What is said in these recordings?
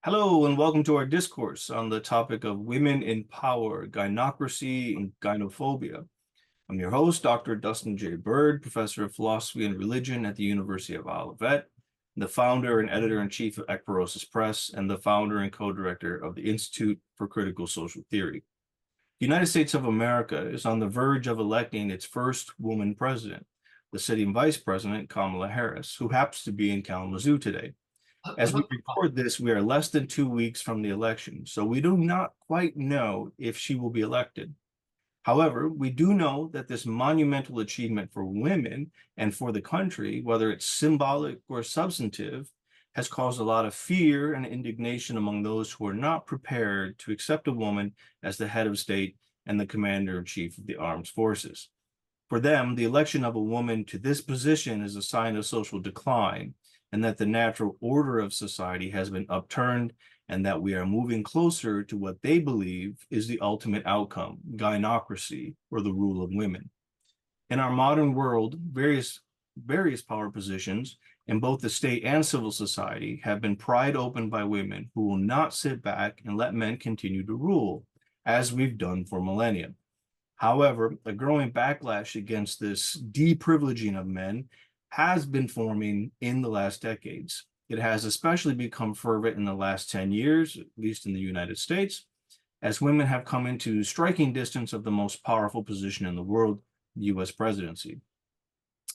Hello and welcome to our discourse on the topic of women in power, gynocracy, and gynophobia. I'm your host, Dr. Dustin J. Bird, professor of philosophy and religion at the University of Olivet, the founder and editor-in-chief of Ekperosis Press, and the founder and co-director of the Institute for Critical Social Theory. The United States of America is on the verge of electing its first woman president, the sitting Vice President Kamala Harris, who happens to be in Kalamazoo today. As we record this, we are less than 2 weeks from the election, so we do not quite know if she will be elected. However, we do know that this monumental achievement for women and for the country, whether it's symbolic or substantive, has caused a lot of fear and indignation among those who are not prepared to accept a woman as the head of state and the commander-in-chief of the armed forces. For them, the election of a woman to this position is a sign of social decline, and that the natural order of society has been upturned, and that we are moving closer to what they believe is the ultimate outcome, gynocracy, or the rule of women. In our modern world, various power positions in both the state and civil society have been pried open by women who will not sit back and let men continue to rule, as we've done for millennia. However, a growing backlash against this deprivileging of men has been forming in the last decades. It has especially become fervent in the last 10 years, at least in the United States, as women have come into striking distance of the most powerful position in the world, the U.S. presidency.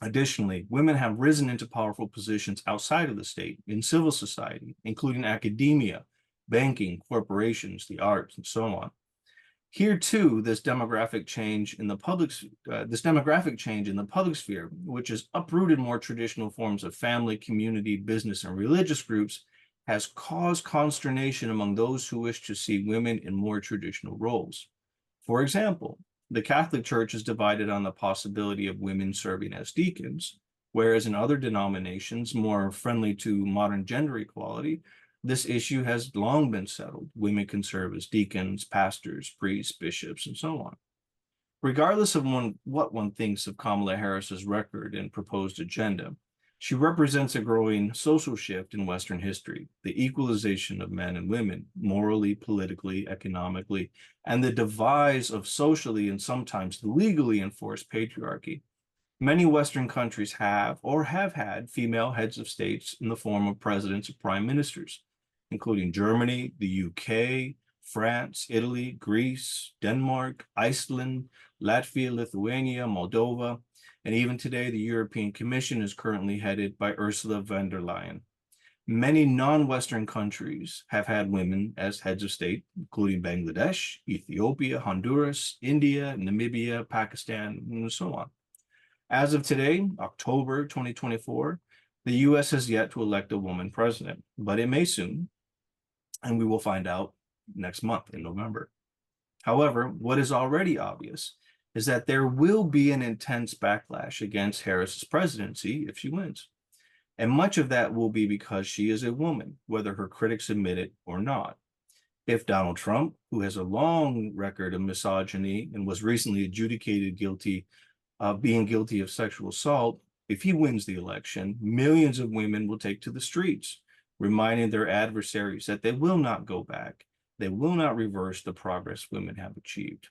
Additionally, women have risen into powerful positions outside of the state in civil society, including academia, banking, corporations, the arts, and so on. Here too, this demographic change in the public sphere, which has uprooted more traditional forms of family, community, business, and religious groups, has caused consternation among those who wish to see women in more traditional roles. For example, the Catholic Church is divided on the possibility of women serving as deacons, whereas in other denominations more friendly to modern gender equality, this issue has long been settled. Women can serve as deacons, pastors, priests, bishops, and so on. Regardless of what one thinks of Kamala Harris's record and proposed agenda, she represents a growing social shift in Western history, the equalization of men and women, morally, politically, economically, and the demise of socially and sometimes legally enforced patriarchy. Many Western countries have or have had female heads of states in the form of presidents or prime ministers, including Germany, the UK, France, Italy, Greece, Denmark, Iceland, Latvia, Lithuania, Moldova, and even today, the European Commission is currently headed by Ursula von der Leyen. Many non-Western countries have had women as heads of state, including Bangladesh, Ethiopia, Honduras, India, Namibia, Pakistan, and so on. As of today, October 2024, the U.S. has yet to elect a woman president, but it may soon, and we will find out next month in November. However, what is already obvious is that there will be an intense backlash against Harris's presidency if she wins. And much of that will be because she is a woman, whether her critics admit it or not. If Donald Trump, who has a long record of misogyny and was recently adjudicated guilty of being guilty of sexual assault, if he wins the election, millions of women will take to the streets, reminding their adversaries that they will not go back. They will not reverse the progress women have achieved.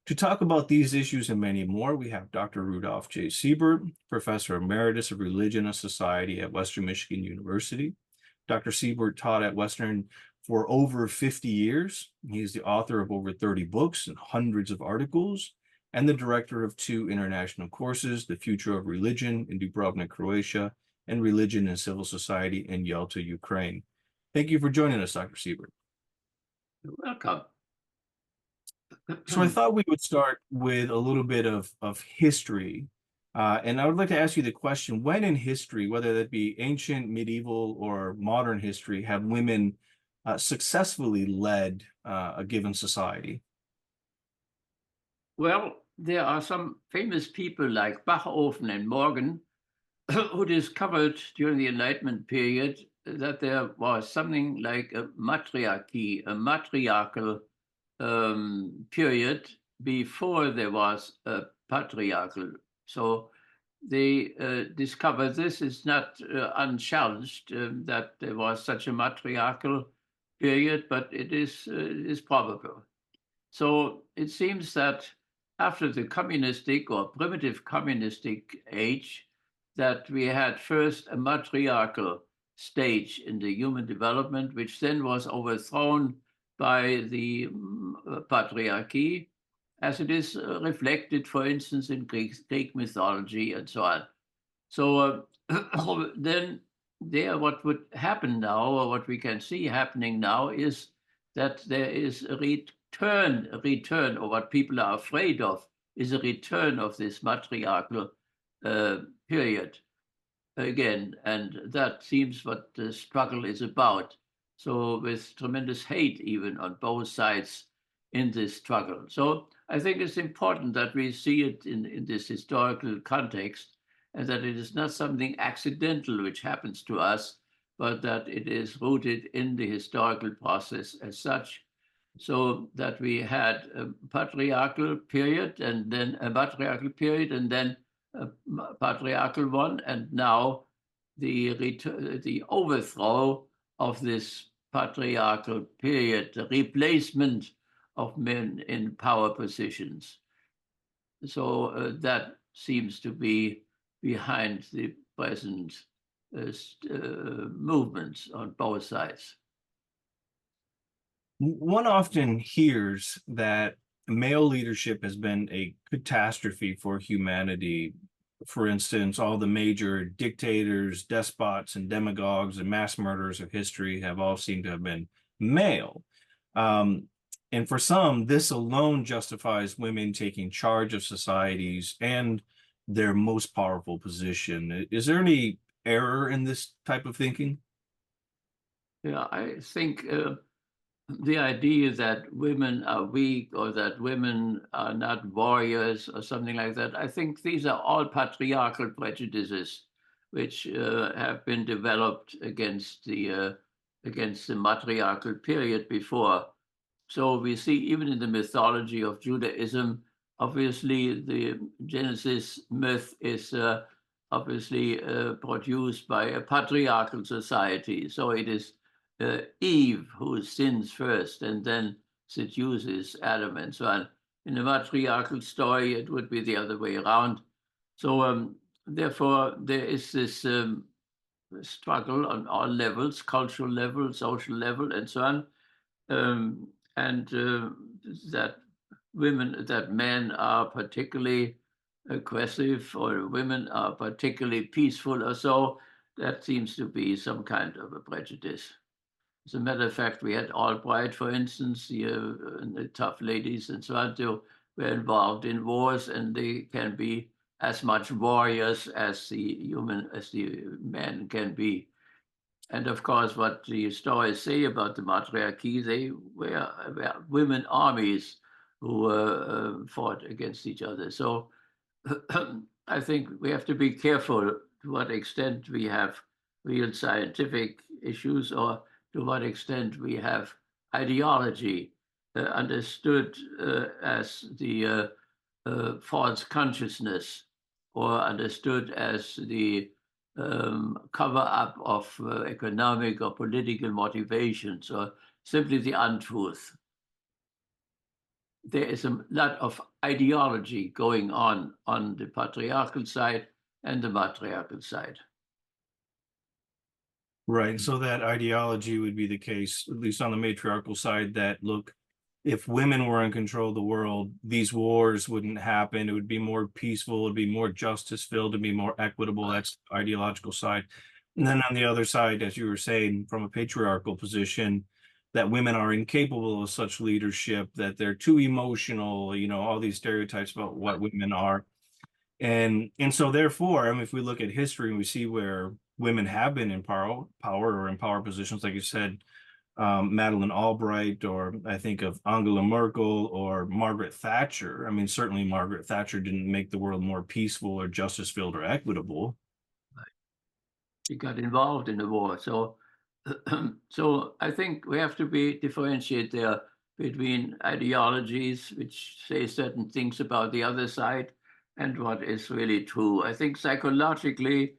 To talk about these issues and many more, we have Dr. Rudolf J. Siebert, Professor Emeritus of Religion and Society at Western Michigan University. Dr. Siebert taught at Western for over 50 years. He is the author of over 30 books and hundreds of articles, and the director of 2 international courses, The Future of Religion in Dubrovnik, Croatia, and Religion and Civil Society in Yalta, Ukraine. Thank you for joining us, Dr. Siebert. You're welcome. So I thought we would start with a little bit of history. And I would like to ask you the question, when in history, whether that be ancient, medieval, or modern history, have women successfully led a given society? Well, there are some famous people like Bachofen and Morgan who discovered during the Enlightenment period that there was something like a matriarchy, a matriarchal period before there was a patriarchal. So they discovered this is not unchallenged, that there was such a matriarchal period, but it is probable. So it seems that after the communistic or primitive communistic age, that we had first a matriarchal stage in the human development, which then was overthrown by the patriarchy, as it is reflected, for instance, in Greek mythology and so on. So then what would happen now, or what we can see happening now, is that there is a return, or what people are afraid of is a return of this matriarchal period again, and that seems what the struggle is about. So with tremendous hate even on both sides in this struggle. So I think it's important that we see it in this historical context, and that it is not something accidental which happens to us, but that it is rooted in the historical process as such. So that we had a patriarchal period and then a matriarchal period and then a patriarchal one, and now the overthrow of this patriarchal period, the replacement of men in power positions. So that seems to be behind the present movements on both sides. One often hears that male leadership has been a catastrophe for humanity. For instance, all the major dictators, despots, and demagogues and mass murderers of history have all seemed to have been male. And for some, this alone justifies women taking charge of societies and their most powerful position. Is there any error in this type of thinking? Yeah, I think the idea that women are weak or that women are not warriors or something like that, I think these are all patriarchal prejudices which have been developed against the matriarchal period before. So we see even in the mythology of Judaism, obviously the Genesis myth is obviously produced by a patriarchal society. So it is Eve who sins first and then seduces Adam and so on. In a matriarchal story, it would be the other way around. So therefore, there is this struggle on all levels, cultural level, social level, and so on. And that men are particularly aggressive or women are particularly peaceful or so, that seems to be some kind of a prejudice. As a matter of fact, we had Albright, for instance, the tough ladies and so on, who were involved in wars, and they can be as much warriors as the men can be. And of course, what the stories say about the matriarchy, they were women armies who fought against each other. So I think we have to be careful to what extent we have real scientific issues or to what extent we have ideology understood as the false consciousness or understood as the cover up of economic or political motivations or simply the untruth. There is a lot of ideology going on the patriarchal side and the matriarchal side. Right. So that ideology would be the case, at least on the matriarchal side, that look, if women were in control of the world, these wars wouldn't happen. It would be more peaceful, it'd be more justice filled, it'd be more equitable. That's the ideological side. And then on the other side, as you were saying, from a patriarchal position, that women are incapable of such leadership, that they're too emotional, all these stereotypes about what women are. And so therefore, I mean, if we look at history and we see where women have been in power or in power positions, like you said, Madeleine Albright, or I think of Angela Merkel or Margaret Thatcher. I mean, certainly Margaret Thatcher didn't make the world more peaceful or justice filled or equitable. She got involved in the war. So, so I think we have to differentiate there between ideologies which say certain things about the other side and what is really true. I think psychologically,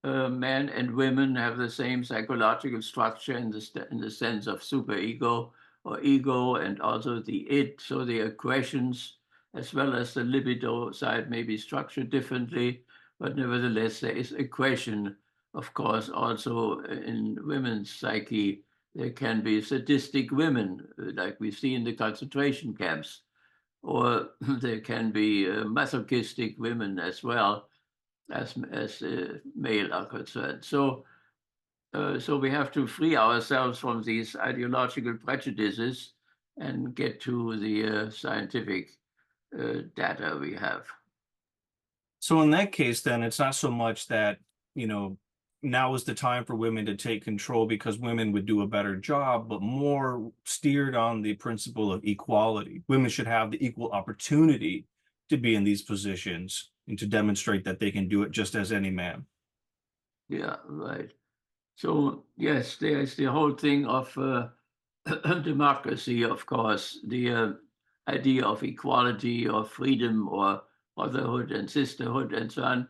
men and women have the same psychological structure in the sense of superego or ego, and also the id. So the aggressions as well as the libido side may be structured differently, but nevertheless there is aggression. Of course, also in women's psyche, there can be sadistic women, like we see in the concentration camps, or there can be masochistic women as well, as male are concerned. So we have to free ourselves from these ideological prejudices and get to the scientific data we have. So in that case, then it's not so much that, now is the time for women to take control because women would do a better job, but more steered on the principle of equality. Women should have the equal opportunity to be in these positions and to demonstrate that they can do it just as any man. Yeah, right. So yes, there's the whole thing of democracy, of course, the idea of equality or freedom or brotherhood and sisterhood and so on.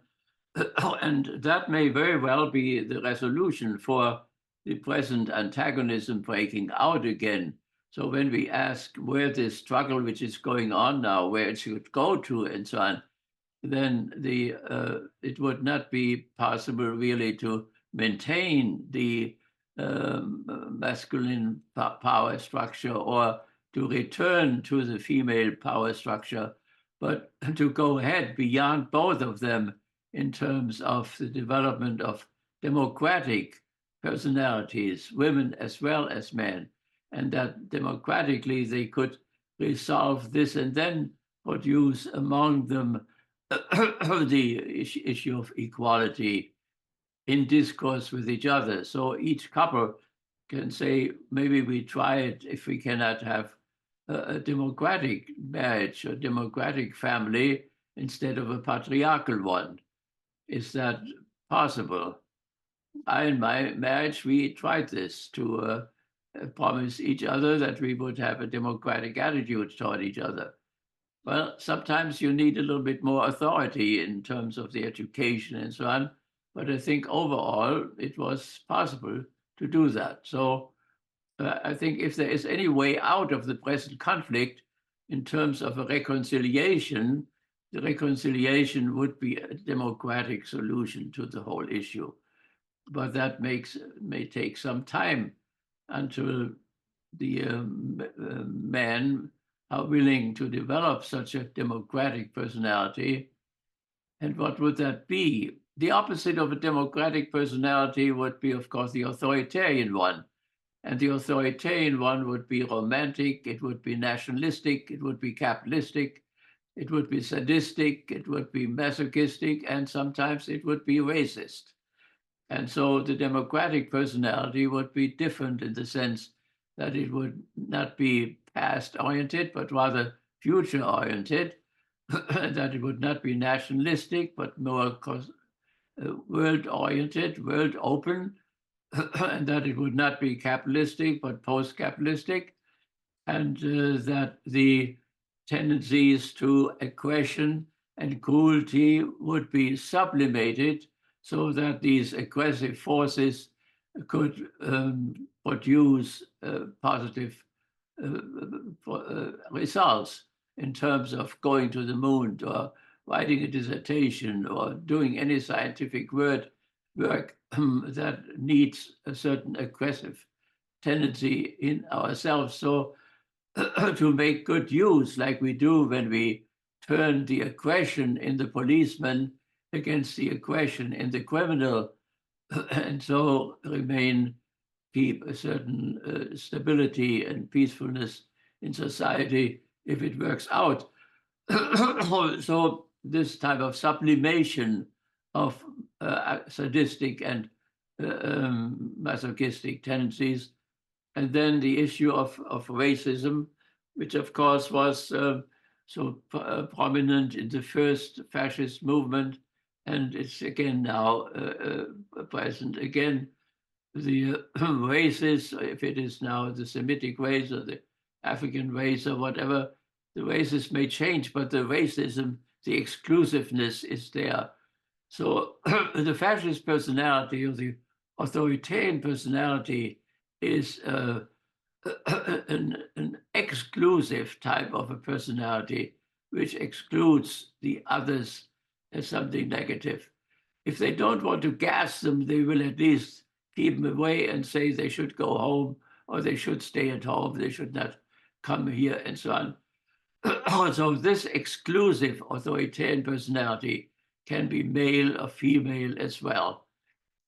And that may very well be the resolution for the present antagonism breaking out again. So when we ask where this struggle which is going on now, where it should go to and so on, then it would not be possible really to maintain the masculine power structure or to return to the female power structure, but to go ahead beyond both of them in terms of the development of democratic personalities, women as well as men, and that democratically they could resolve this and then produce among them the issue of equality in discourse with each other. So each couple can say, maybe we try it if we cannot have a democratic marriage or democratic family instead of a patriarchal one. Is that possible? In my marriage, we tried this to promise each other that we would have a democratic attitude toward each other. Well, sometimes you need a little bit more authority in terms of the education and so on. But I think overall it was possible to do that. So I think if there is any way out of the present conflict in terms of a reconciliation, the reconciliation would be a democratic solution to the whole issue. But that may take some time until the men are willing to develop such a democratic personality. And what would that be? The opposite of a democratic personality would be, of course, the authoritarian one. And the authoritarian one would be romantic, it would be nationalistic, it would be capitalistic, it would be sadistic, it would be masochistic, and sometimes it would be racist. And so the democratic personality would be different in the sense that it would not be past-oriented, but rather future-oriented, that it would not be nationalistic, but more world-oriented, world-open, and that it would not be capitalistic, but post-capitalistic, and that the tendencies to aggression and cruelty would be sublimated so that these aggressive forces could produce positive results in terms of going to the moon or writing a dissertation or doing any scientific work that needs a certain aggressive tendency in ourselves. So to make good use, like we do when we turn the aggression in the policeman against the aggression in the criminal, and so keep a certain stability and peacefulness in society if it works out. So this type of sublimation of sadistic and masochistic tendencies, and then the issue of racism, which of course was so prominent in the first fascist movement, and it's again now present again. The races, if it is now the Semitic race or the African race or whatever, the races may change, but the racism, the exclusiveness is there. So the fascist personality or the authoritarian personality is an exclusive type of a personality which excludes the others as something negative. If they don't want to gas them, they will at least keep them away and say they should go home or they should stay at home, they should not come here and so on. So this exclusive authoritarian personality can be male or female as well.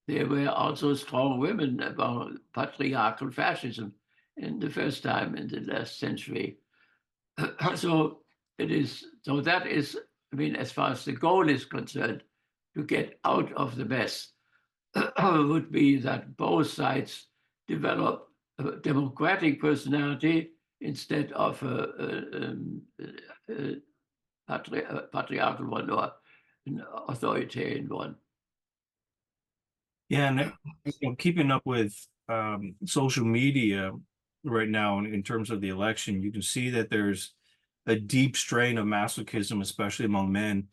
There were also strong women about patriarchal fascism in the first time in the last century. So that is, I mean, as far as the goal is concerned, to get out of the mess would be that both sides develop a democratic personality instead of a patriarchal one or an authoritarian one. Yeah, and keeping up with social media right now in terms of the election, you can see that there's a deep strain of masochism, especially among men,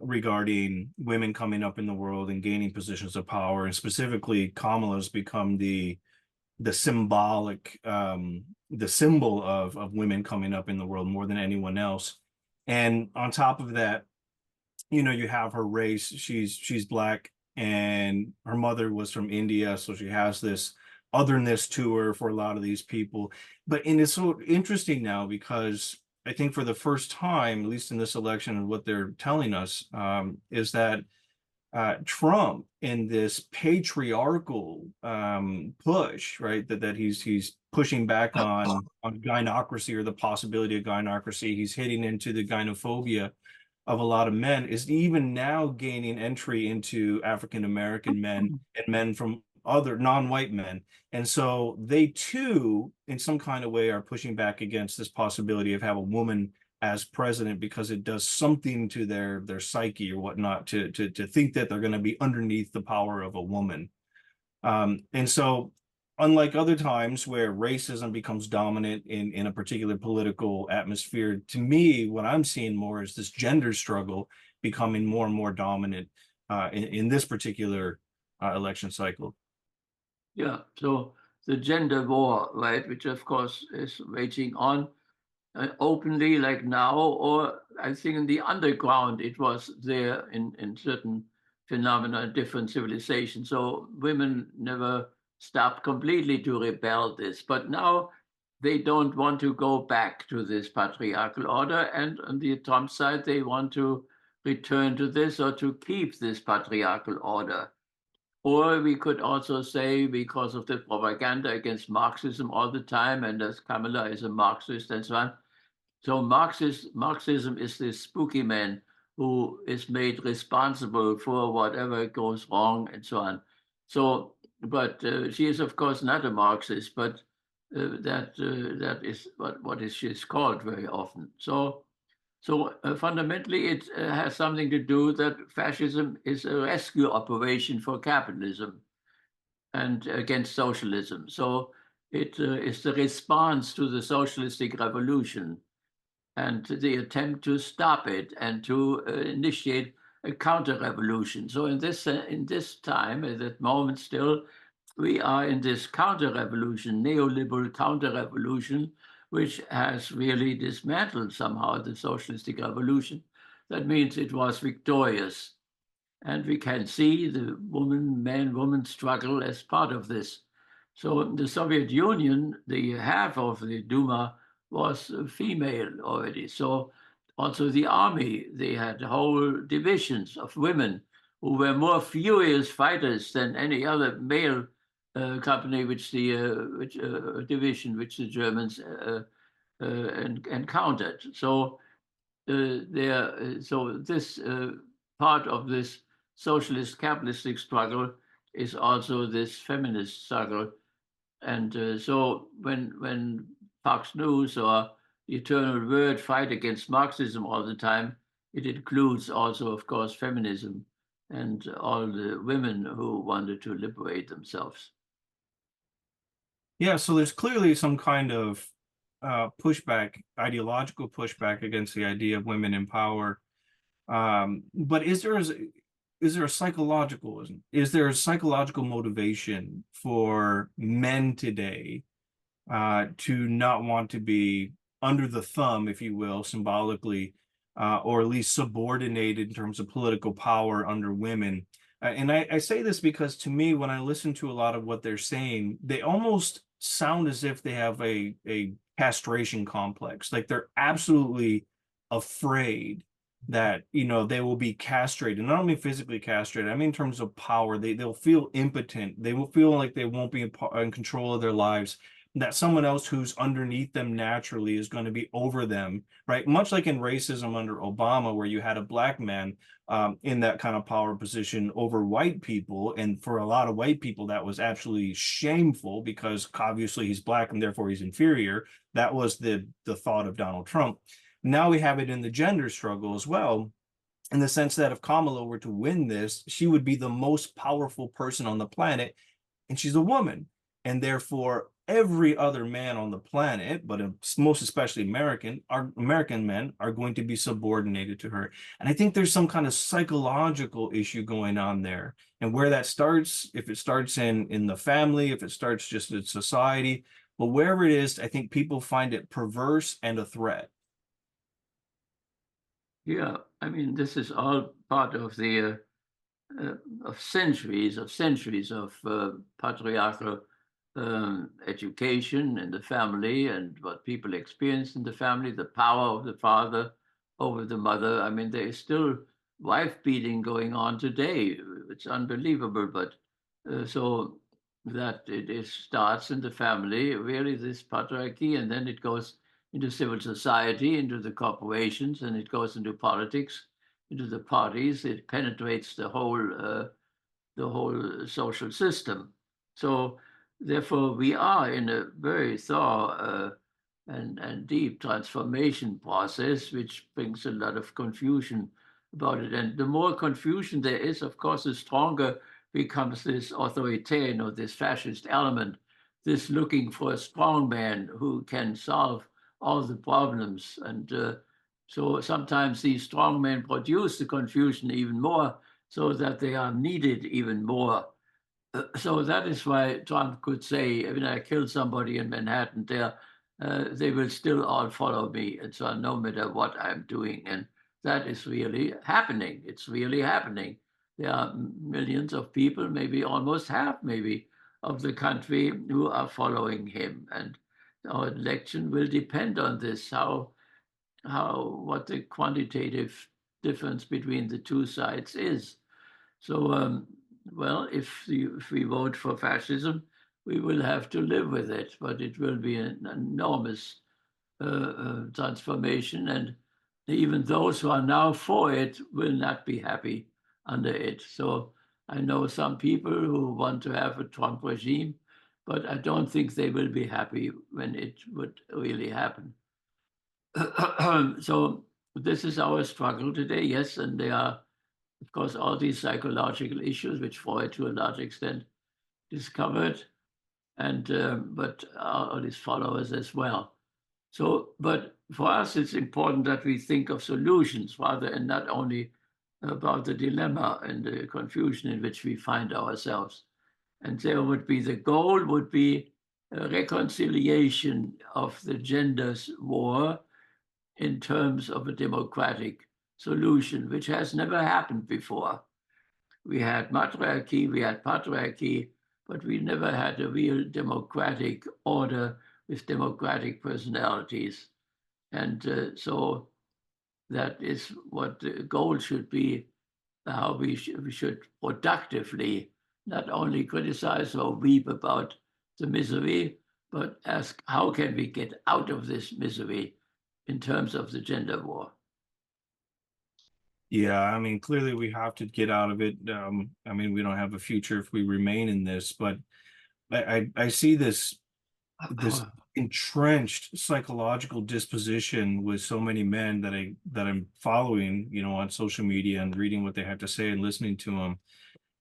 regarding women coming up in the world and gaining positions of power. And specifically, Kamala's become the symbolic, the symbol of women coming up in the world more than anyone else. And on top of that, you know, you have her race. She's black, and her mother was from India, so she has this otherness to her for a lot of these people. And it's so interesting now because I think for the first time, at least in this election, and what they're telling us is that Trump in this patriarchal push, right? That he's pushing back on gynocracy or the possibility of gynocracy. He's hitting into the gynophobia of a lot of men, is even now gaining entry into African American men and men from other non-white men. And so they too, in some kind of way, are pushing back against this possibility of have a woman as president because it does something to their psyche or whatnot to think that they're going to be underneath the power of a woman. And so unlike other times where racism becomes dominant in a particular political atmosphere, to me, what I'm seeing more is this gender struggle becoming more and more dominant in this particular election cycle. Yeah, so the gender war, right, which of course is raging on openly like now, or I think in the underground it was there in certain phenomena, different civilizations. So women never stopped completely to rebel this, but now they don't want to go back to this patriarchal order. And on the Trump side, they want to return to this or to keep this patriarchal order. Or we could also say because of the propaganda against Marxism all the time, and as Kamala is a Marxist and so on. So Marxism is this spooky man who is made responsible for whatever goes wrong and so on. So, but she is of course not a Marxist, but that is what is she's called very often. So fundamentally, it has something to do that fascism is a rescue operation for capitalism and against socialism. So it is the response to the socialistic revolution and the attempt to stop it and to initiate a counter-revolution. So in this time, at that moment still, we are in this counter-revolution, neoliberal counter-revolution, which has really dismantled somehow the socialistic revolution. That means it was victorious. And we can see the man-woman struggle as part of this. So in the Soviet Union, the half of the Duma was female already. So also the army, they had whole divisions of women who were more furious fighters than any other male company, which the division which the Germans encountered. So so this part of this socialist capitalistic struggle is also this feminist struggle. And so when Fox News or the Eternal Word fight against Marxism all the time, it includes also, of course, feminism and all the women who wanted to liberate themselves. Yeah, so there's clearly some kind of pushback, ideological pushback against the idea of women in power. But is there a psychological motivation for men today to not want to be under the thumb, if you will, symbolically, or at least subordinated in terms of political power under women? And I say this because to me, when I listen to a lot of what they're saying, they almost sound as if they have a castration complex. Like they're absolutely afraid that they will be castrated, not only physically castrated, I mean in terms of power. They'll feel impotent, they will feel like they won't be in control of their lives, that someone else who's underneath them naturally is going to be over them, right? Much like in racism under Obama, where you had a black man in that kind of power position over white people, and for a lot of white people that was absolutely shameful because obviously he's black and therefore he's inferior. That was the thought of Donald Trump. Now we have it in the gender struggle as well, in the sense that if Kamala were to win this, she would be the most powerful person on the planet, and she's a woman. And therefore, every other man on the planet, but most especially American men, are going to be subordinated to her. And I think there's some kind of psychological issue going on there. And where that starts, if it starts in the family, if it starts just in society, but wherever it is, I think people find it perverse and a threat. Yeah, I mean, this is all part of the of centuries of patriarchal education in the family and what people experience in the family, the power of the father over the mother. I mean, there is still wife beating going on today. It's unbelievable, but so that starts in the family, really, this patriarchy, and then it goes into civil society, into the corporations, and it goes into politics, into the parties. It penetrates the whole social system. So therefore, we are in a very thorough and deep transformation process, which brings a lot of confusion about it. And the more confusion there is, of course, the stronger becomes this authoritarian or this fascist element, this looking for a strong man who can solve all the problems. And so sometimes these strong men produce the confusion even more, so that they are needed even more. So that is why Trump could say, when I killed somebody in Manhattan there, they will still all follow me. And so no matter what I'm doing. And that is really happening. It's really happening. There are millions of people, maybe almost half, maybe, of the country who are following him. And our election will depend on this, what the quantitative difference between the two sides is. So, well, if we vote for fascism, we will have to live with it, but it will be an enormous transformation, and even those who are now for it will not be happy under it. So I know some people who want to have a Trump regime, but I don't think they will be happy when it would really happen. So this is our struggle today, yes, and there are, of course, all these psychological issues which Freud, to a large extent, discovered, and but all his followers as well. So, but for us, it's important that we think of solutions rather, and not only about the dilemma and the confusion in which we find ourselves. And there would be the goal would be a reconciliation of the genders war in terms of a democratic solution, which has never happened before. We had matriarchy, we had patriarchy, but we never had a real democratic order with democratic personalities. And so that is what the goal should be, how we should productively not only criticize or weep about the misery, but ask how can we get out of this misery in terms of the gender war. Yeah, I mean, clearly we have to get out of it. I mean, we don't have a future if we remain in this, but I see this entrenched psychological disposition with so many men that I'm following, on social media and reading what they have to say and listening to them.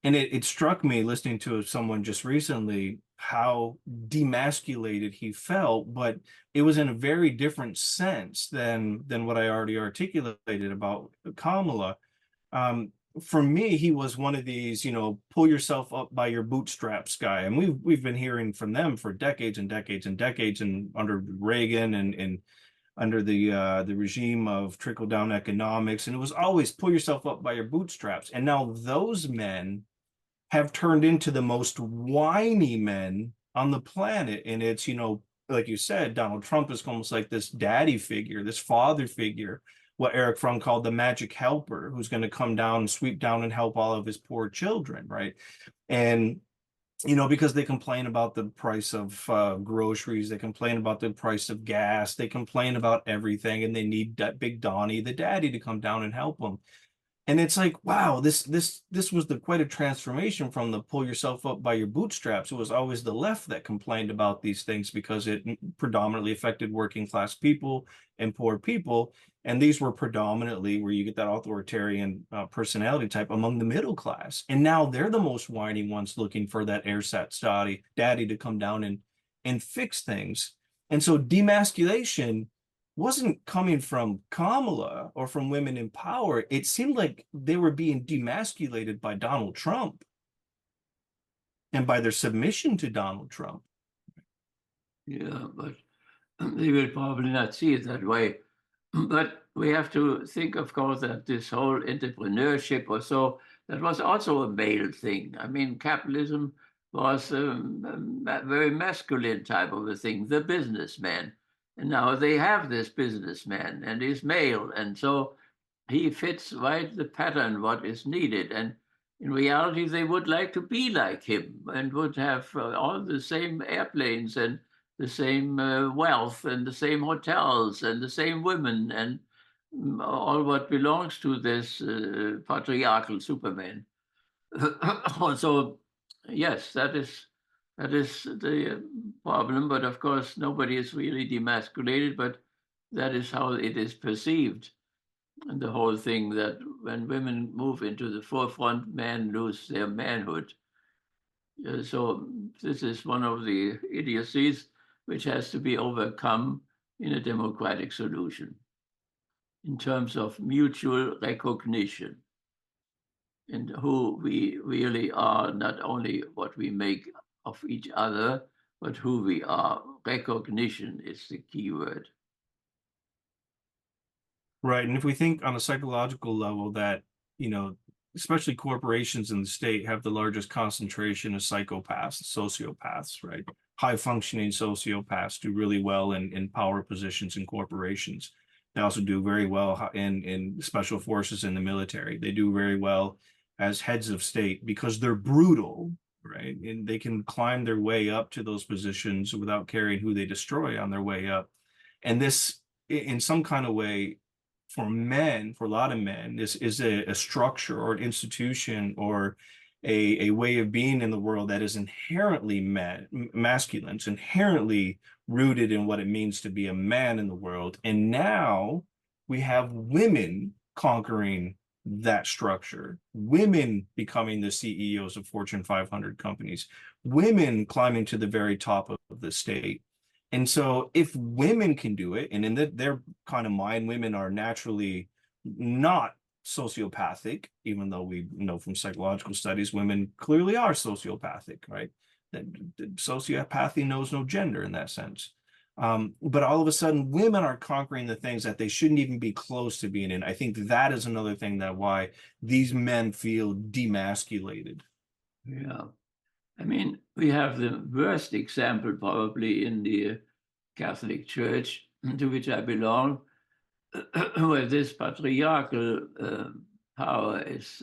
And it struck me listening to someone just recently how demasculated he felt, but it was in a very different sense than what I already articulated about Kamala. for me, he was one of these, pull yourself up by your bootstraps guy. And we've been hearing from them for decades and decades and decades, and under Reagan and under the regime of trickle down economics. And it was always pull yourself up by your bootstraps. And now those men have turned into the most whiny men on the planet. And it's, like you said, Donald Trump is almost like this daddy figure, this father figure, what Eric Fromm called the magic helper, who's going to come down and sweep down and help all of his poor children, right? And because they complain about the price of groceries, they complain about the price of gas, they complain about everything, and they need that Big Donnie, the daddy, to come down and help them. And it's like, wow, this was quite a transformation from the pull yourself up by your bootstraps. It was always the left that complained about these things because it predominantly affected working class people and poor people. And these were predominantly where you get that authoritarian personality type among the middle class. And now they're the most whiny ones looking for that ersatz daddy to come down and fix things. And so demasculation wasn't coming from Kamala or from women in power. It seemed like they were being demasculated by Donald Trump and by their submission to Donald Trump. Yeah, but they will probably not see it that way. But we have to think, of course, that this whole entrepreneurship or so, that was also a male thing. I mean, capitalism was a very masculine type of a thing, the businessman. And now they have this businessman and he's male. And so he fits right the pattern, what is needed. And in reality, they would like to be like him and would have all the same airplanes and the same wealth and the same hotels and the same women and all what belongs to this patriarchal Superman. So, yes, that is the problem. But of course, nobody is really demasculated, but that is how it is perceived. And the whole thing that when women move into the forefront, men lose their manhood. So this is one of the idiocies which has to be overcome in a democratic solution in terms of mutual recognition and who we really are, not only what we make of each other, but who we are. Recognition is the key word. Right. And if we think on a psychological level that, especially corporations in the state have the largest concentration of psychopaths, sociopaths, right? High functioning sociopaths do really well in power positions in corporations. They also do very well in special forces in the military. They do very well as heads of state because they're brutal, right? And they can climb their way up to those positions without caring who they destroy on their way up. And this, in some kind of way, for a lot of men, this is a structure or an institution or a way of being in the world that is inherently masculine. It's inherently rooted in what it means to be a man in the world. And now we have women conquering that structure, women becoming the CEOs of Fortune 500 companies, women climbing to the very top of the state. And so if women can do it, and in their kind of mind, women are naturally not sociopathic, even though we know from psychological studies, women clearly are sociopathic, right? That sociopathy knows no gender in that sense. But all of a sudden, women are conquering the things that they shouldn't even be close to being in. I think that is another thing that why these men feel demasculated. Yeah. I mean, we have the worst example probably in the Catholic Church, to which I belong, where this patriarchal power is,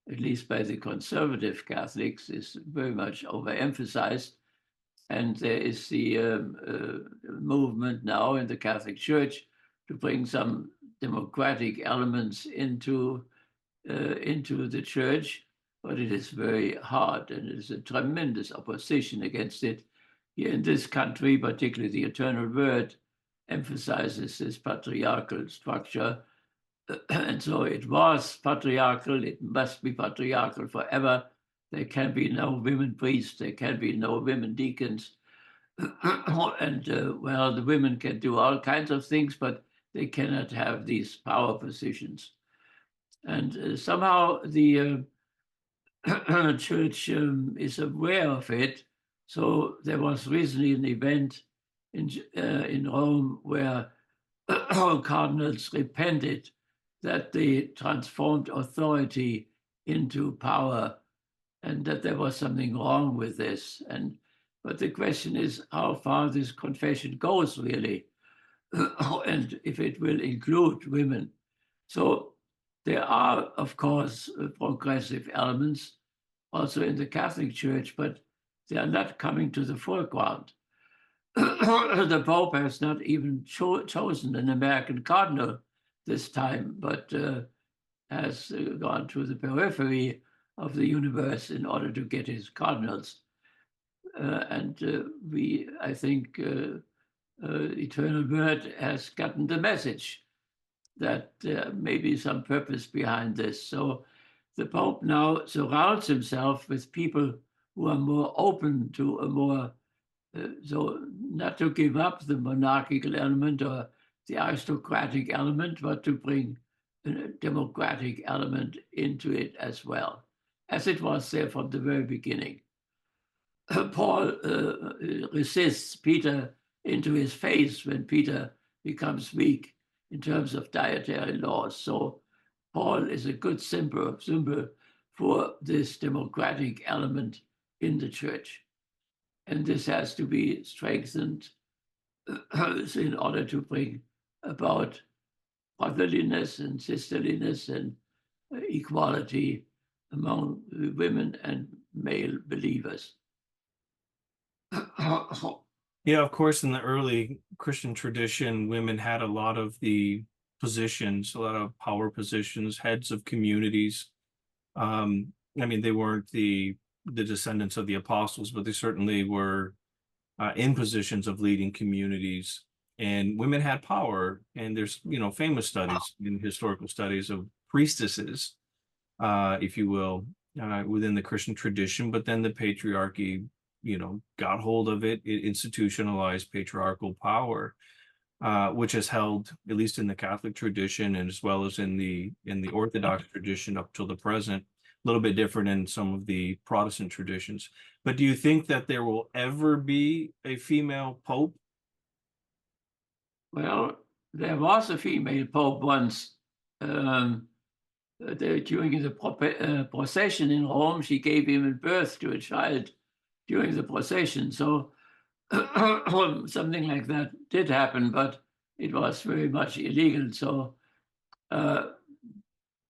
at least by the conservative Catholics, is very much overemphasized. And there is the movement now in the Catholic Church to bring some democratic elements into the church, but it is very hard, and it is a tremendous opposition against it. Here in this country, particularly the Eternal Word emphasizes this patriarchal structure. And so it was patriarchal, it must be patriarchal forever. There can be no women priests, there can be no women deacons. And well, the women can do all kinds of things, but they cannot have these power positions. And somehow the church is aware of it. So there was recently an event in Rome where cardinals repented that they transformed authority into power, and that there was something wrong with this. But the question is how far this confession goes, really, and if it will include women. So there are, of course, progressive elements also in the Catholic Church, but they are not coming to the foreground. The Pope has not even chosen an American cardinal this time, but has gone to the periphery of the universe in order to get his cardinals. I think, Eternal Word has gotten the message that there may be some purpose behind this. So the Pope now surrounds himself with people who are more open to a more, so not to give up the monarchical element or the aristocratic element, but to bring a democratic element into it as well, as it was there from the very beginning. Paul resists Peter into his face when Peter becomes weak in terms of dietary laws. So Paul is a good symbol for this democratic element in the church. And this has to be strengthened in order to bring about brotherliness and sisterliness and equality among women and male believers. Yeah, of course, in the early Christian tradition, women had a lot of the positions, a lot of power positions, heads of communities. I mean, they weren't the descendants of the apostles, but they certainly were in positions of leading communities. And women had power. And there's, famous studies in historical studies of priestesses, if you will, within the Christian tradition. But then the patriarchy, got hold of it. It institutionalized patriarchal power, which has held, at least in the Catholic tradition, and as well as in the Orthodox tradition up till the present, a little bit different in some of the Protestant traditions. But do you think that there will ever be a female pope? Well, there was a female pope once. During the procession in Rome, she gave him birth to a child during the procession. So something like that did happen, but it was very much illegal. So,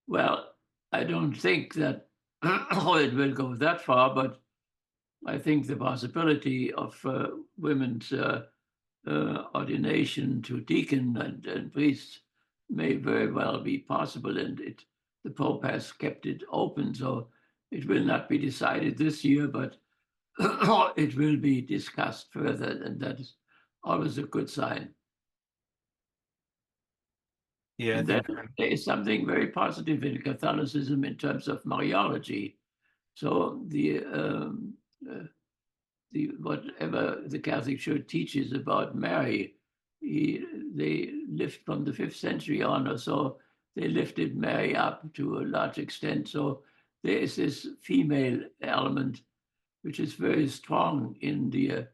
well, I don't think that it will go that far, but I think the possibility of women's ordination to deacon and priests may very well be possible, and the Pope has kept it open, so it will not be decided this year, but it will be discussed further, and that is always a good sign. Yeah, I And then think. there is something very positive in Catholicism in terms of Mariology. So whatever the Catholic Church teaches about Mary, they lift from the 5th century on or so, they lifted Mary up to a large extent. So there is this female element which is very strong in the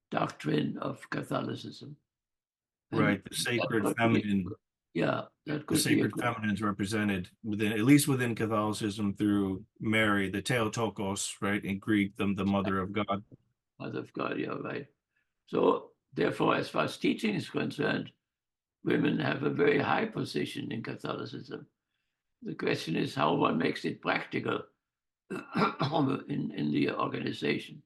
doctrine of Catholicism. Right, the sacred feminine. Yeah, that The could be a sacred feminine is represented within, at least within Catholicism, through Mary, the Theotokos, right, in Greek, the mother of God. mother of God, yeah, right. So therefore, as far as teaching is concerned, women have a very high position in Catholicism. The question is how one makes it practical in the organization.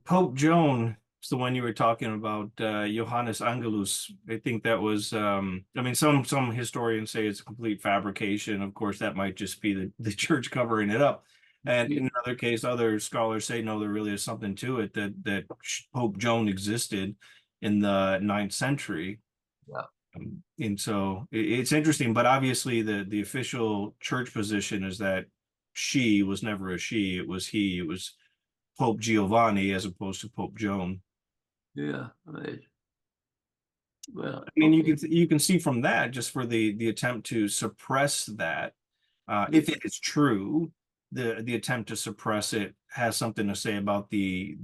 Pope Joan is the one you were talking about, Johannes Angelus. I think that was, I mean, some historians say it's a complete fabrication. Of course, that might just be the church covering it up. And in another case, other scholars say, no, there really is something to it, that Pope Joan existed in the 9th century. Yeah. And so it's interesting, but obviously the official church position is that she was never a she, it was he, it was Pope Giovanni as opposed to Pope Joan. Yeah, right. Well, I mean, okay. you can see from that, just for the attempt to suppress that, if it is true, the attempt to suppress it has something to say about the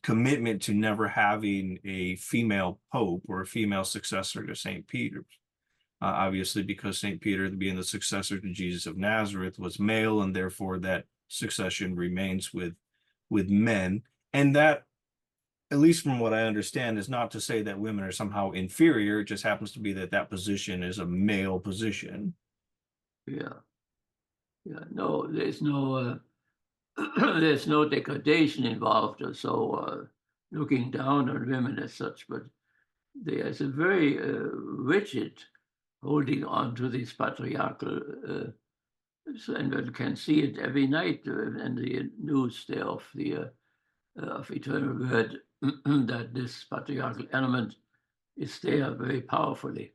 commitment to never having a female pope or a female successor to Saint Peter. Obviously, because Saint Peter, being the successor to Jesus of Nazareth, was male, and therefore that succession remains with men. And that, at least from what I understand, is not to say that women are somehow inferior. It just happens to be that that position is a male position. Yeah. Yeah. No, there's no there's no degradation involved or so looking down on women as such, but there's a very rigid holding on to this patriarchal, and one can see it every night in the news there of Eternal Word that this patriarchal element is there very powerfully.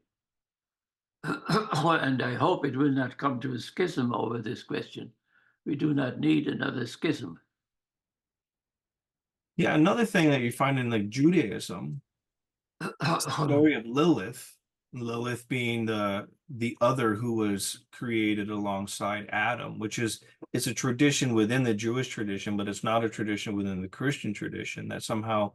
And I hope it will not come to a schism over this question. We do not need another schism. Yeah, another thing that you find in like Judaism, story of Lilith, Lilith being the other who was created alongside Adam, which is it's a tradition within the Jewish tradition, but it's not a tradition within the Christian tradition, that somehow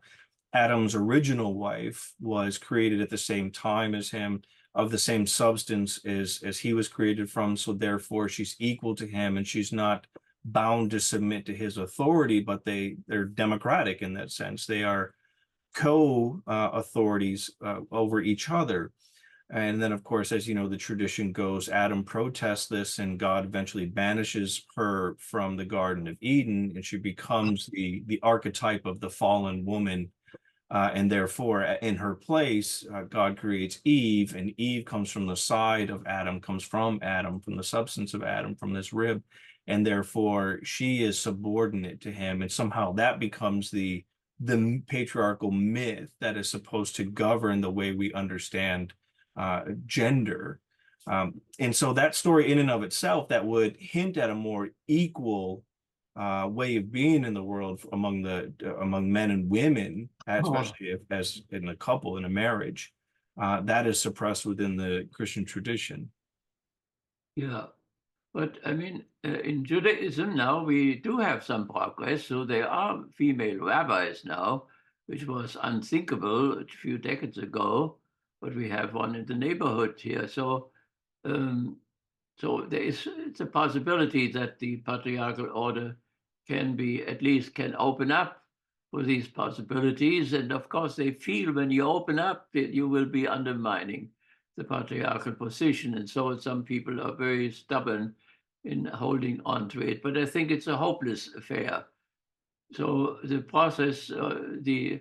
Adam's original wife was created at the same time as him, of the same substance as he was created from. So therefore, she's equal to him, and she's not bound to submit to his authority. But they're democratic in that sense. They are co-authorities over each other. And then, of course, as you know, the tradition goes, Adam protests this, and God eventually banishes her from the Garden of Eden, and she becomes the archetype of the fallen woman. And therefore, in her place, God creates Eve, and Eve comes from the side of Adam, comes from Adam, from the substance of Adam, from this rib. And therefore, she is subordinate to him. And somehow that becomes the patriarchal myth that is supposed to govern the way we understand gender. And so that story in and of itself, that would hint at a more equal way of being in the world among men and women, especially if, as in a couple in a marriage, that is suppressed within the Christian tradition. Yeah, but I mean, in Judaism now we do have some progress. So there are female rabbis now, which was unthinkable a few decades ago, but we have one in the neighborhood here. So, um, so it's a possibility that the patriarchal order can be at least can open up for these possibilities. And of course, they feel when you open up that you will be undermining the patriarchal position. And so some people are very stubborn in holding on to it. But I think it's a hopeless affair. So the process, the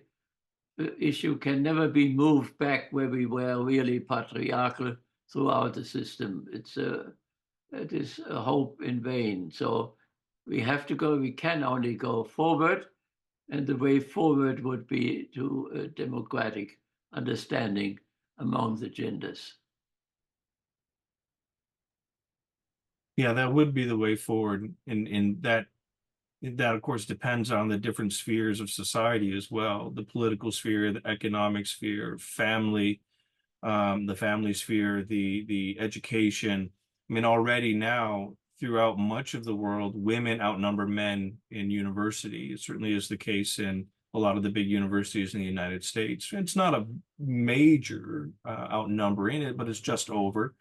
issue can never be moved back where we were really patriarchal throughout the system. It is a hope in vain. So we can only go forward, and the way forward would be to a democratic understanding among the genders. Yeah, that would be the way forward. And that of course depends on the different spheres of society as well, the political sphere, the economic sphere, family, the family sphere, the education. I mean, already now throughout much of the world, women outnumber men in university. It certainly is the case in a lot of the big universities in the United States. It's not a major outnumbering it, but it's just over.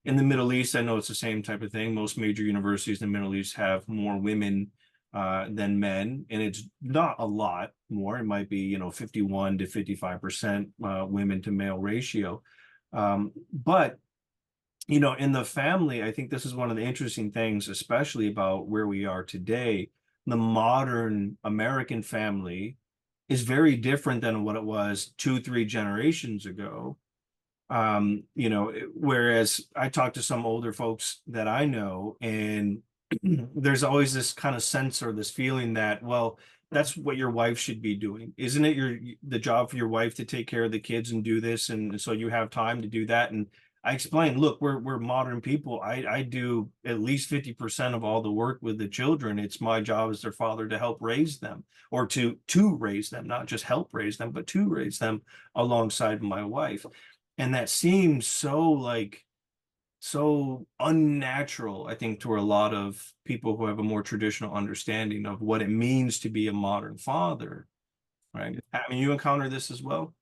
In the Middle East, I know it's the same type of thing. Most major universities in the Middle East have more women than men, and it's not a lot more. It might be, 51 to 55% women to male ratio. But in the family, I think this is one of the interesting things, especially about where we are today. The modern American family is very different than what it was 2, 3 generations ago. Whereas I talk to some older folks that I know, and there's always this kind of sense or this feeling that, well, that's what your wife should be doing. Isn't it the job for your wife to take care of the kids and do this? And so you have time to do that. And I explain, look, we're modern people. I do at least 50% of all the work with the children. It's my job as their father to help raise them, or to raise them, not just help raise them, but to raise them alongside my wife. And that seems so like so unnatural, I think, to a lot of people who have a more traditional understanding of what it means to be a modern father, right? I mean, you encounter this as well?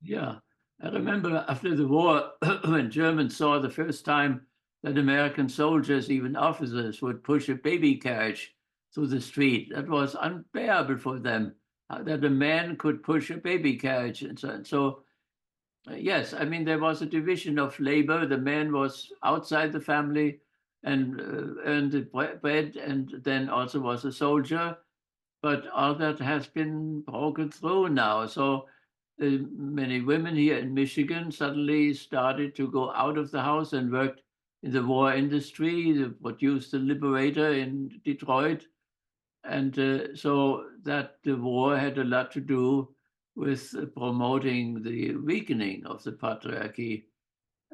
Yeah. I remember after the war, when Germans saw the first time that American soldiers, even officers, would push a baby carriage through the street. That was unbearable for them, that a man could push a baby carriage. And so, yes, I mean, there was a division of labor. The man was outside the family and earned the bread, and then also was a soldier. But all that has been broken through now. So many women here in Michigan suddenly started to go out of the house and worked in the war industry. They produced the Liberator in Detroit. And so that the war had a lot to do with promoting the weakening of the patriarchy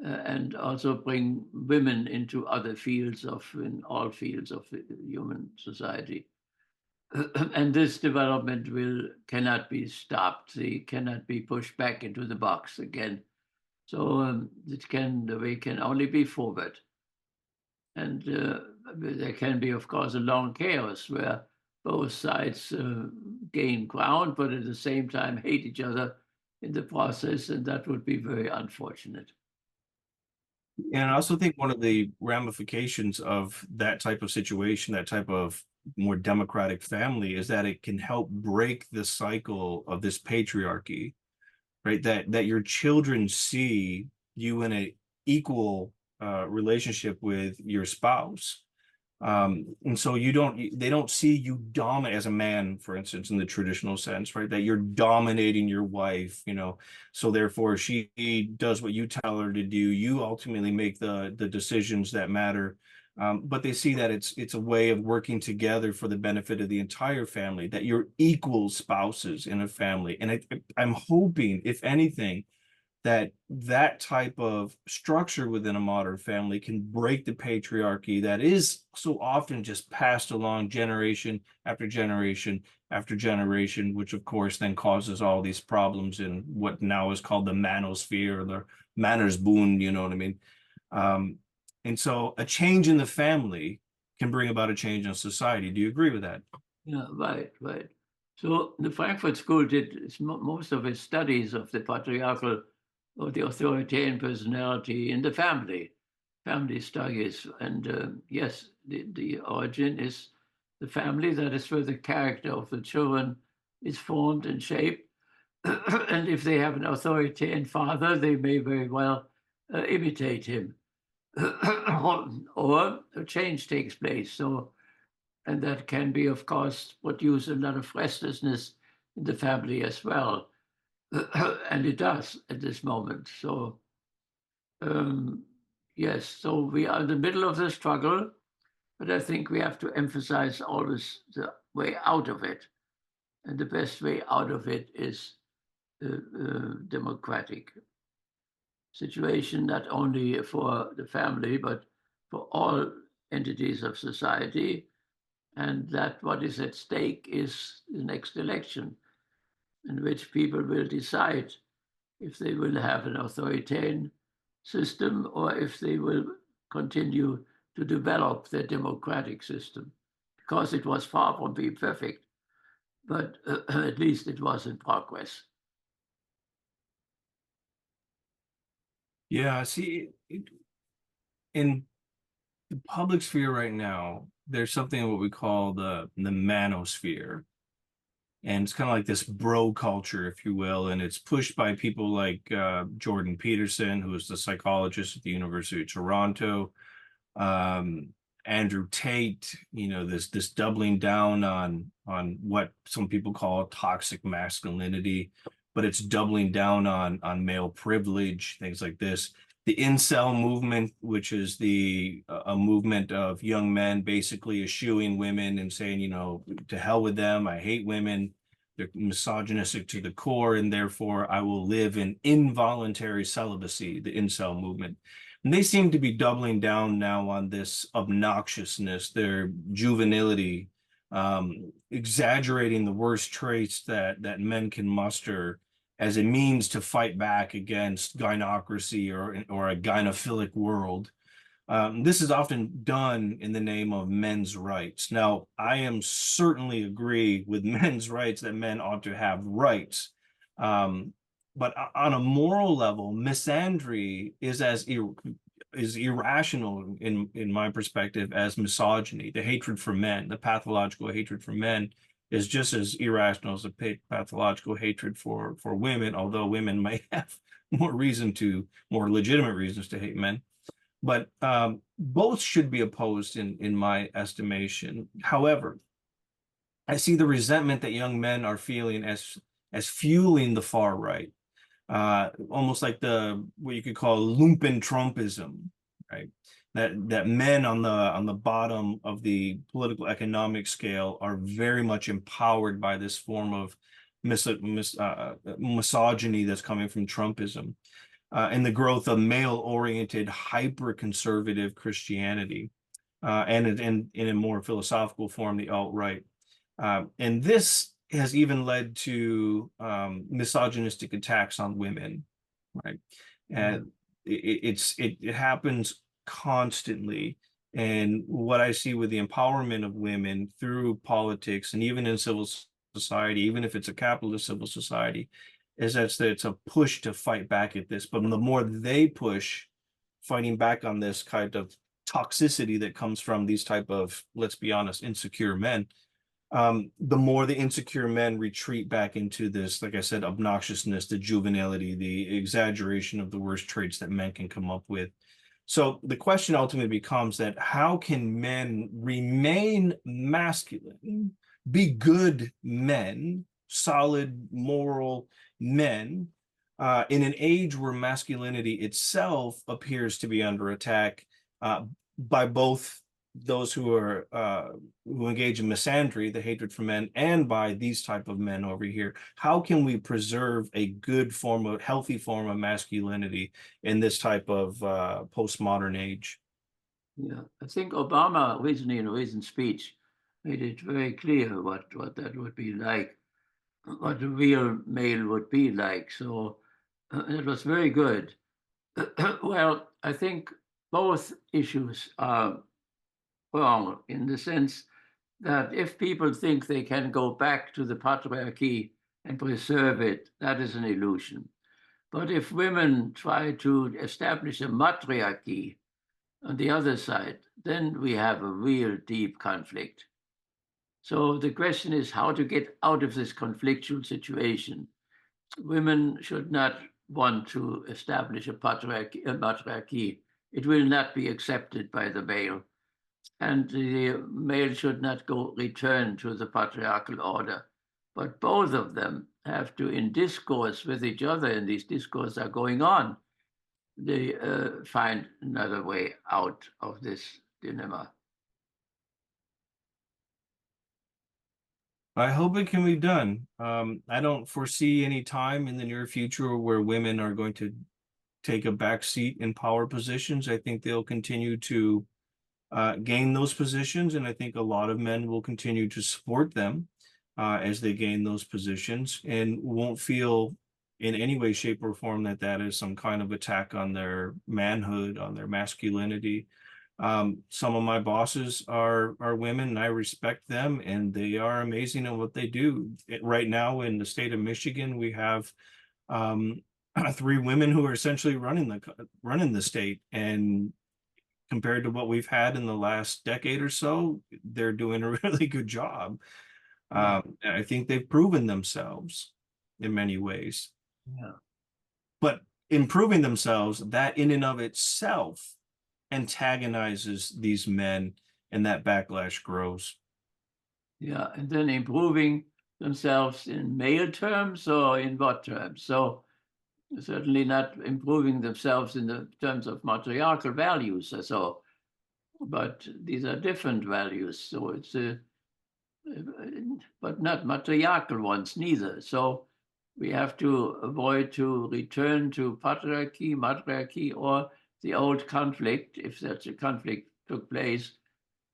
and also bring women into other fields in all fields of human society. And this development cannot be stopped. They cannot be pushed back into the box again. So the way can only be forward. And there can be, of course, a long chaos where both sides gain ground, but at the same time hate each other in the process, and that would be very unfortunate. And I also think one of the ramifications of that type of situation, that type of more democratic family, is that it can help break the cycle of this patriarchy, right? That your children see you in a equal relationship with your spouse. And so they don't see you dominate as a man, for instance, in the traditional sense, right? That you're dominating your wife, so therefore she does what you tell her to do. You ultimately make the decisions that matter. But they see that it's a way of working together for the benefit of the entire family, that you're equal spouses in a family. And I'm hoping, if anything, that type of structure within a modern family can break the patriarchy that is so often just passed along generation after generation after generation, which of course then causes all these problems in what now is called the manosphere or the mannersbund, you know what I mean? Um, and so a change in the family can bring about a change in society. Do you agree with that? Yeah, right, right. So the Frankfurt School did most of its studies of the patriarchal or the authoritarian personality in the family studies. And yes, the origin is the family. That is where the character of the children is formed and shaped. And if they have an authoritarian father, they may very well imitate him. Or a change takes place. So and that can be, of course, produce a lot of restlessness in the family as well. And it does at this moment. So, um, yes, so we are in the middle of the struggle, but I think we have to emphasize always the way out of it. And the best way out of it is the democratic situation, not only for the family, but for all entities of society, and that what is at stake is the next election, in which people will decide if they will have an authoritarian system or if they will continue to develop their democratic system, because it was far from being perfect, but at least it was in progress. Yeah, see, in the public sphere right now, there's something what we call the manosphere. And it's kind of like this bro culture, if you will, and it's pushed by people like Jordan Peterson, who is the psychologist at the University of Toronto, um, Andrew Tate, this doubling down on what some people call toxic masculinity, but it's doubling down on male privilege, things like this. The incel movement, which is a movement of young men basically eschewing women and saying, to hell with them, I hate women. They're misogynistic to the core, and therefore I will live in involuntary celibacy, the incel movement. And they seem to be doubling down now on this obnoxiousness, their juvenility, exaggerating the worst traits that men can muster, as a means to fight back against gynocracy or a gynophilic world. This is often done in the name of men's rights. Now, I am certainly agree with men's rights that men ought to have rights. But on a moral level, misandry is is irrational in my perspective as misogyny. The hatred for men, the pathological hatred for men, is just as irrational as the pathological hatred for women, although women may have more legitimate reasons to hate men. But both should be opposed in my estimation. However, I see the resentment that young men are feeling as fueling the far right, almost like what you could call lumpen Trumpism, right? That men on the bottom of the political economic scale are very much empowered by this form of misogyny that's coming from Trumpism. And the growth of male-oriented, hyper-conservative Christianity, and in a more philosophical form, the alt-right. And this has even led to misogynistic attacks on women, right? And it happens constantly. And what I see with the empowerment of women through politics and even in civil society, even if it's a capitalist civil society, is that it's a push to fight back at this. But the more they push fighting back on this kind of toxicity that comes from these type of, let's be honest, insecure men, the more the insecure men retreat back into this, like I said, obnoxiousness, the juvenility, the exaggeration of the worst traits that men can come up with. So the question ultimately becomes that how can men remain masculine, be good men, solid moral men, in an age where masculinity itself appears to be under attack by both those who engage in misandry, the hatred for men, and by these type of men over here. How can we preserve a good form of healthy form of masculinity in this type of postmodern age? Yeah, I think Obama recently in a recent speech made it very clear what that would be like, what a real male would be like. So it was very good. Well, I think both issues are wrong in the sense that if people think they can go back to the patriarchy and preserve it, that is an illusion. But if women try to establish a matriarchy on the other side, then we have a real deep conflict. So the question is how to get out of this conflictual situation. Women should not want to establish a matriarchy. It will not be accepted by the male. And the male should not return to the patriarchal order. But both of them have to, in discourse with each other, and these discourses are going on, they find another way out of this dilemma. I hope it can be done. I don't foresee any time in the near future where women are going to take a back seat in power positions. I think they'll continue to gain those positions, and I think a lot of men will continue to support them as they gain those positions and won't feel in any way, shape, or form that that is some kind of attack on their manhood, on their masculinity. Some of my bosses are women, and I respect them, and they are amazing at what they do. Right now in the state of Michigan, we have 3 women who are essentially running the state, and compared to what we've had in the last decade or so, they're doing a really good job. I think they've proven themselves in many ways. Yeah. But improving themselves, that in and of itself antagonizes these men, and that backlash grows. Yeah, and then improving themselves in male terms or in what terms? So certainly not improving themselves in the terms of matriarchal values. So, but these are different values. So it's but not matriarchal ones neither. So we have to avoid to return to patriarchy, matriarchy, or the old conflict, if such a conflict took place,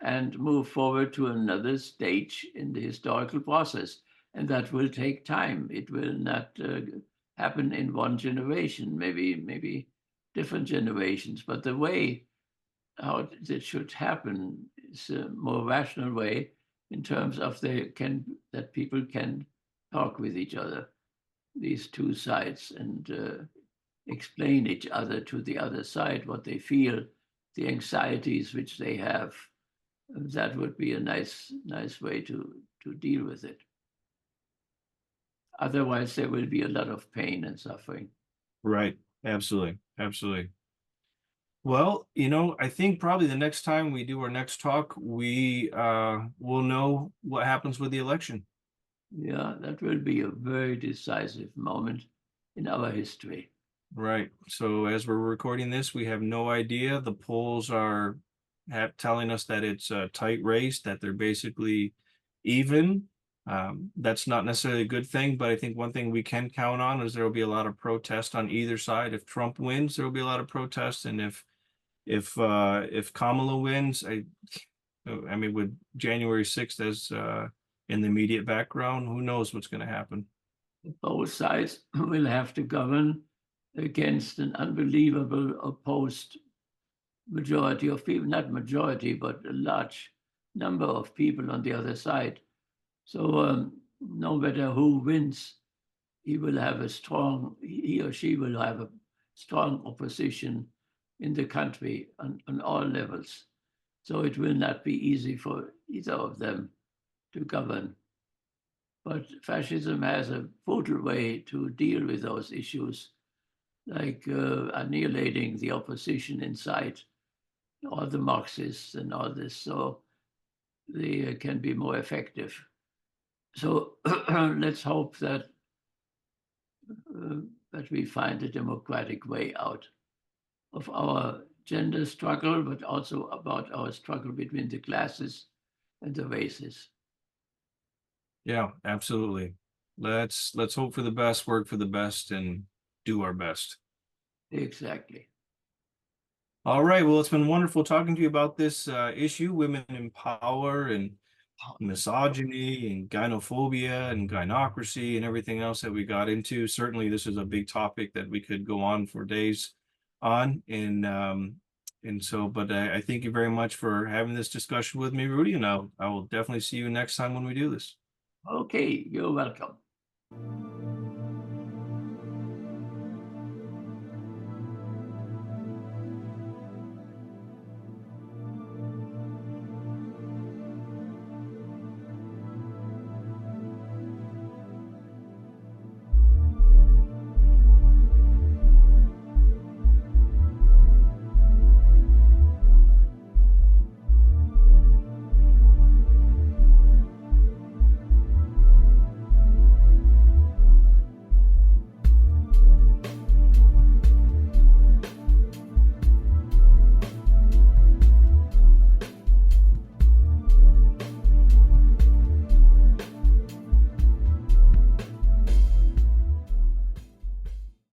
and move forward to another stage in the historical process. And that will take time. It will not happen in one generation, maybe different generations, but the way how it should happen is a more rational way in terms of that people can talk with each other, these two sides, and explain each other to the other side what they feel, the anxieties which they have. That would be a nice way to deal with it. Otherwise, there will be a lot of pain and suffering. Right. Absolutely. Absolutely. Well, I think probably the next time we do our next talk, we will know what happens with the election. Yeah, that will be a very decisive moment in our history. Right. So as we're recording this, we have no idea. The polls are telling us that it's a tight race, that they're basically even. That's not necessarily a good thing, but I think one thing we can count on is there will be a lot of protest on either side. If Trump wins, there will be a lot of protest, and if Kamala wins, I mean, with January 6th as in the immediate background, who knows what's going to happen? Both sides will have to govern against an unbelievable opposed majority of people, not majority, but a large number of people on the other side. So no matter who wins, he or she will have a strong opposition in the country on all levels. So it will not be easy for either of them to govern. But fascism has a brutal way to deal with those issues, like annihilating the opposition inside, all the Marxists and all this, so they can be more effective. So let's hope that we find a democratic way out of our gender struggle, but also about our struggle between the classes and the races. Yeah, absolutely. Let's hope for the best, work for the best, and do our best. Exactly. All right. Well, it's been wonderful talking to you about this issue, women in power and misogyny and gynophobia and gynocracy and everything else that we got into. Certainly, this is a big topic that we could go on for days on. And so, but I thank you very much for having this discussion with me, Rudy, and I will definitely see you next time when we do this. Okay, you're welcome.